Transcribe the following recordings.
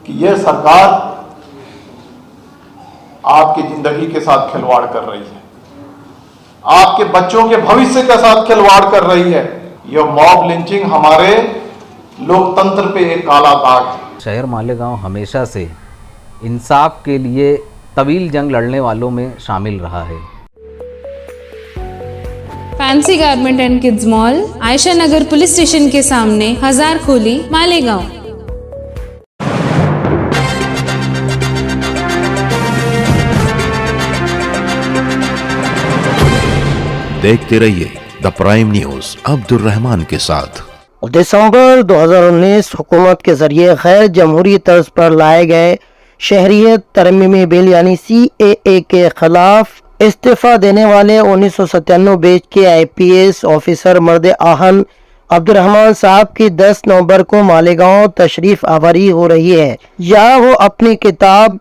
कि यह सरकार आपकी जिंदगी के साथ खिलवाड़ कर रही है, आपके बच्चों के भविष्य के साथ खिलवाड़ कर रही है। यह मॉब लिंचिंग हमारे लोकतंत्र पे एक काला दाग है। शहर मालेगांव हमेशा से इंसाफ के लिए तवील जंग लड़ने वालों में शामिल रहा है। Fancy garment and kids mall, Ayesha Nagar police station के सामने, हजार खोली, मालेगांव। देखते रहिए the prime news Abdul Rahman के साथ। दिसंबर 2019 हुकूमत के जरिए गैर जमहूरी तर्ज पर लाए गए शहरियत तरमीमी बिल यानी CAA के खिलाफ इस्तीफा देने वाले 1997 बैच के IPS ऑफिसर मर्द आहन अब्दुर्रहमान साहब की 10 नवंबर को मालेगांव तशरीफ आवर हो रही है। यहाँ वो अपनी किताब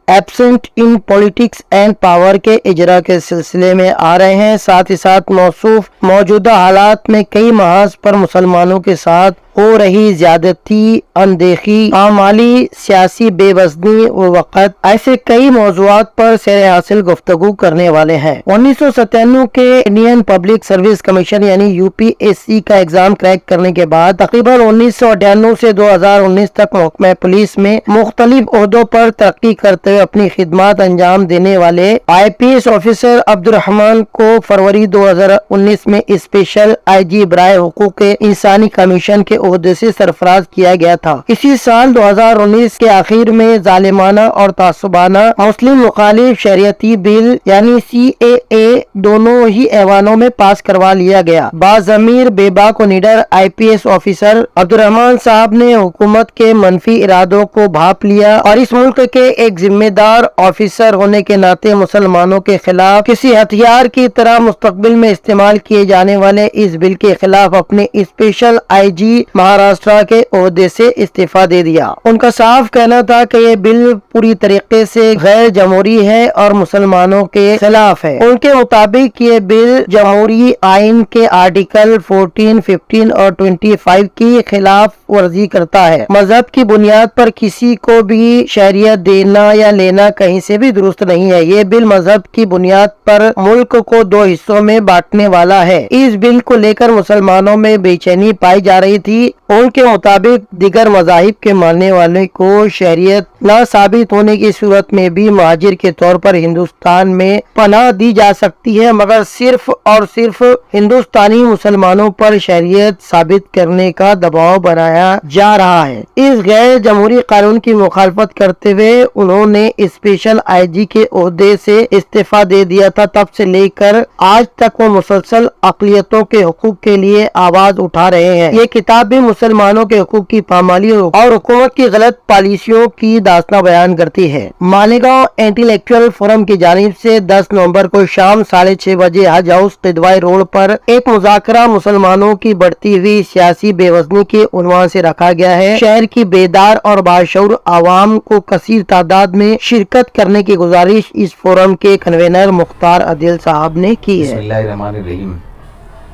absent in politics and power के इजरा के सिलसिले में आ रहे हैं। साथ ही साथ मौसूफ मौजूदा हालात में कई महाज पर मुसलमानों के साथ हो रही ज्यादती, अनदेखी, आमाली, सियासी बेवजनी और वक़्त, ऐसे कई मौज़ूआत पर सैर हासिल गुफ्तगू करने वाले हैं। 1997 के इंडियन पब्लिक सर्विस कमीशन यानी UPSC का एग्जाम क्रैक करने के बाद तकरीबन 1998 से 2019 तक महकमा पुलिस में मुख्तलिफ ओहदों पर तरक्की करते हुए अपनी खिदमत अंजाम देने वाले IPS ऑफिसर अब्दुर्रहमान को फरवरी 2019 में स्पेशल IG बराए हुकूक इंसानी कमीशन के ओहदे से सरफराज किया गया था। इसी साल 2019 के आखिर में जालिमाना और तासुबाना मुस्लिम मुखालिफ शरीयती बिल यानी CAA दोनों ही ऐवानों में पास करवा लिया गया। बाज़मीर बेबाक और निडर IPS ऑफिसर अब्दुर्रहमान साहब ने हुकूमत के मनफी इरादों को भाप लिया और इस मुल्क के एक जिम्मेदार ऑफिसर होने के नाते मुसलमानों के खिलाफ किसी हथियार की तरह मुस्तकबिल में इस्तेमाल किए जाने वाले इस बिल के खिलाफ अपने स्पेशल IG महाराष्ट्र के ओहदे से इस्तीफा दे दिया। उनका साफ कहना था कि ये बिल पूरी तरीके से गैर जमहूरी है और मुसलमानों के खिलाफ है। उनके मुताबिक ये बिल जमहूरी आइन के आर्टिकल 14, 15 और 25 की खिलाफ वर्जी करता है। मजहब की बुनियाद पर किसी को भी शहरियत देना या लेना कहीं से भी दुरुस्त नहीं है। ये बिल मजहब की बुनियाद पर मुल्क को 2 हिस्सों में बांटने वाला है। इस बिल को लेकर मुसलमानों में बेचैनी पाई जा रही थी। उनके मुताबिक दिगर मज़ाहिब के मानने वाले को शहरियत न साबित होने की सूरत में भी महाजिर के तौर पर हिंदुस्तान में पनाह दी जा सकती है, मगर सिर्फ और सिर्फ हिंदुस्तानी मुसलमानों पर शहरियत साबित करने का दबाव बनाया जा रहा है। इस गैर जमहूरी कानून की मुखालफत करते हुए उन्होंने स्पेशल IG के ओहदे से इस्तीफा दे दिया था। तब से लेकर आज तक वो मुसलसल अक़लियतों के हुकूक के लिए आवाज उठा रहे हैं। ये किताब भी मुसलमानों के हुकूक की पामाली और हुकूमत की गलत पॉलिसियों की दास्तां बयान करती है। मालेगांव इंटेलेक्चुअल फोरम की जानिब से 10 नवंबर को शाम 6:30 बजे हज हाउस किदवाई रोड पर एक मुज़ाकरा मुसलमानों की बढ़ती हुई सियासी बेवजनी के उन्वान से रखा गया है। शहर की बेदार और बाशऊर आवाम को कसीर तादाद में शिरकत करने की गुजारिश इस फोरम के कन्वेनर मुख्तार अदिल साहब ने की है। बिस्मिल्लाहिर्रहमानिर्रहीम।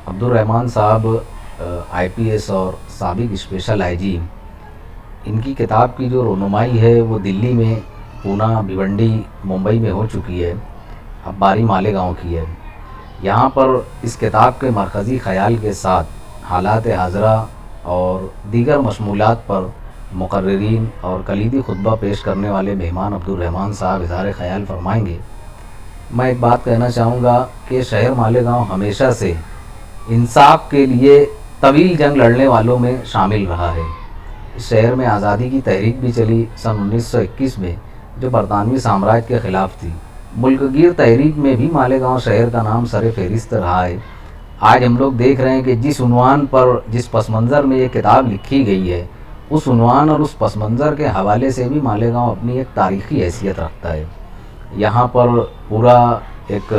अब्दुर्रहमान साहब IPS और साबिक स्पेशल IG, इनकी किताब की जो रोनुमाई है वो दिल्ली में, पूना, भिवंडी, मुंबई में हो चुकी है। अब बारी मालेगांव की है। यहाँ पर इस किताब के मरकज़ी ख़याल के साथ हालात हाज़रा और दीगर मशमूलात पर मुक़र्रिरीन और कलीदी खुतबा पेश करने वाले मेहमान अब्दुर्रहमान साहब इज़हार ख़याल फरमाएंगे। मैं एक बात कहना चाहूँगा कि शहर मालेगांव हमेशा से इंसाफ के लिए तवील जंग लड़ने वालों में शामिल रहा है। इस शहर में आज़ादी की तहरीक भी चली सन 1921 में, जो बरतानवी साम्राज्य के ख़िलाफ़ थी। मुल्कगीर तहरीक में भी मालेगांव शहर का नाम सर फहरिस्त रहा है। आज हम लोग देख रहे हैं कि जिस उन्वान पर, जिस पस मंज़र में ये किताब लिखी गई है, उस उन्वान और उस पस मंज़र के हवाले से भी मालेगांव अपनी एक तारीख़ी हैसियत रखता है। यहाँ पर पूरा एक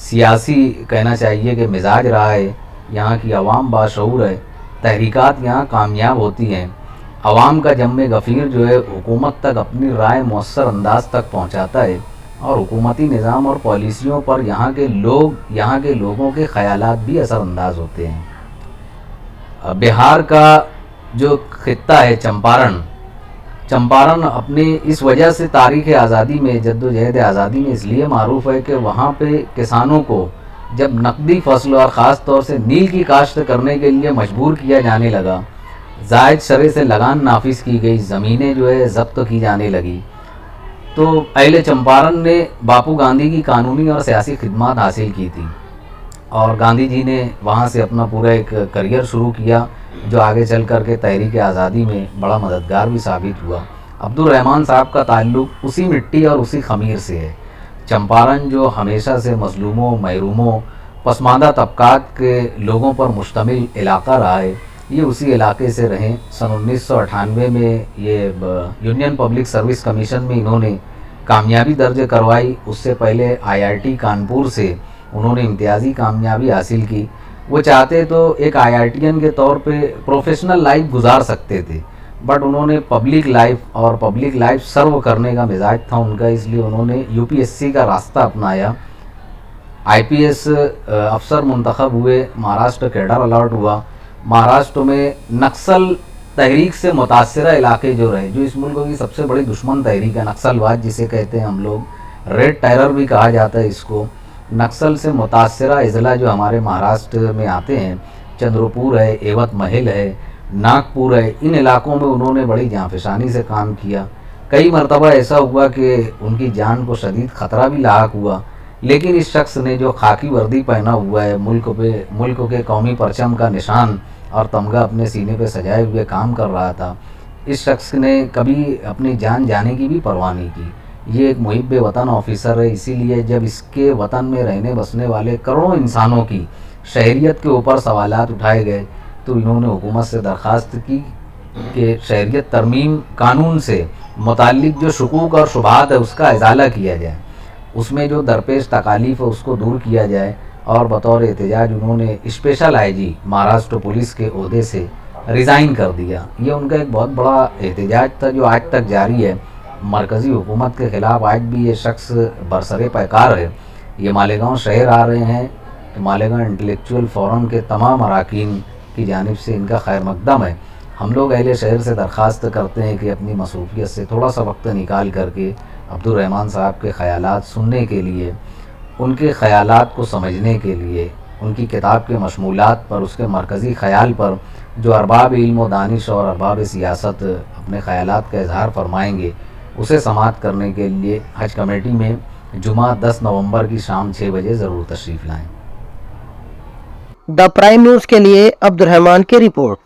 सियासी कहना चाहिए कि मिजाज रहा है। यहाँ की आवाम बाशऊर है, तहरीकात यहाँ कामयाब होती हैं। आवाम का जम्मे गफ़ीर जो है हुकूमत तक अपनी राय मौसर अंदाज तक पहुँचाता है और हुकूमती निज़ाम और पॉलिसियों पर यहाँ के लोगों के ख़यालात भी असरअंदाज होते हैं। बिहार का जो खित्ता है चंपारण, चंपारण अपनी इस वजह से तारीख़ आज़ादी में, जद्दोजहद आज़ादी में इसलिए मारूफ है कि वहाँ पे किसानों को जब नकदी फसल और ख़ास तौर से नील की काश्त करने के लिए मजबूर किया जाने लगा, जायद शरह से लगान नाफिज की गई, ज़मीनें जो है ज़ब्त की जाने लगी, तो अहले चंपारण ने बापू गांधी की कानूनी और सियासी खिदमत हासिल की थी और गांधी जी ने वहाँ से अपना पूरा एक करियर शुरू किया जो आगे चल कर के तहरीक आज़ादी में बड़ा मददगार भी साबित हुआ। अब्दुल रहमान साहब का ताल्लुक़ उसी मिट्टी और उसी ख़मीर से है। चंपारण जो हमेशा से मज़लूमों, महरूमों, पसमानदा तबकात के लोगों पर मुश्तमिल इलाका रहा है, ये उसी इलाके से रहे। सन 1998 में ये यूनियन पब्लिक सर्विस कमीशन में इन्होंने कामयाबी दर्ज करवाई। उससे पहले IIT कानपुर से उन्होंने इम्तियाज़ी कामयाबी हासिल की। वो चाहते तो एक IITian के तौर पे प्रोफेशनल लाइफ गुजार सकते थे, बट उन्होंने पब्लिक लाइफ सर्व करने का मिजाज था उनका, इसलिए उन्होंने UPSC का रास्ता अपनाया। IPS अफसर मुंतखब हुए, महाराष्ट्र कैडर अलॉट हुआ। महाराष्ट्र में नक्सल तहरीक से मुतासरा इलाके जो रहे, जो इस मुल्क की सबसे बड़ी दुश्मन तहरीक है, नक्सलवाद जिसे कहते हैं हम लोग, रेड टेरर भी कहा जाता है इसको। नक्सल से मुतासरा अजला जो हमारे महाराष्ट्र में आते हैं, चंद्रपुर है, एवत महल है, नागपुर है, इन इलाकों में उन्होंने बड़ी जांफशानी से काम किया। कई मरतबा ऐसा हुआ कि उनकी जान को शदीद ख़तरा भी लाक हुआ, लेकिन इस शख्स ने जो खाकी वर्दी पहना हुआ है, मुल्क के कौमी परचम का निशान और तमगा अपने सीने पे सजाए हुए काम कर रहा था, इस शख्स ने कभी अपनी जान जाने की भी परवाह नहीं की। ये एक मुहिब वतन ऑफिसर है, इसीलिए जब इसके वतन में रहने बसने वाले करोड़ों इंसानों की शहरियत के ऊपर सवालात उठाए गए, तो इन्होंने हुकूमत से दरख्वास्त की कि शहरियत तरमीम कानून से मुताल्लिक जो शुकूक और शुबहात है उसका इजाला किया जाए, उसमें जो दरपेश तकालीफ है उसको दूर किया जाए, और बतौर एहतजाज उन्होंने स्पेशल IG महाराष्ट्र पुलिस के ओहदे से रिज़ाइन कर दिया। ये उनका एक बहुत बड़ा एहतजाज था जो आज तक जारी है। मरकज़ी हुकूमत के ख़िलाफ़ आज भी ये शख्स बरसरे पैकार है। ये मालेगांव शहर आ रहे हैं। मालेगांव इंटेलेक्चुअल फोरम के तमाम अरकान की जानिब से इनका खैर मकदम है। हम लोग अहले शहर से दरख्वास्त करते हैं कि अपनी मसरूफियत से थोड़ा सा वक्त निकाल करके अब्दुल रहमान साहब के ख़यालात सुनने के लिए, उनके ख़यालात को समझने के लिए, उनकी किताब के मशमूलात पर, उसके मरकज़ी ख़याल पर जो अरबाब इल्म व दानिश और अरबाब सियासत अपने ख़यालात का इजहार फरमाएंगे, उसे समाअत करने के लिए हज कमेटी में जुमा 10 नवंबर की शाम 6 बजे ज़रूर तशरीफ़ लाएँ। द प्राइम न्यूज़ के लिए अब्दुल रहमान की रिपोर्ट।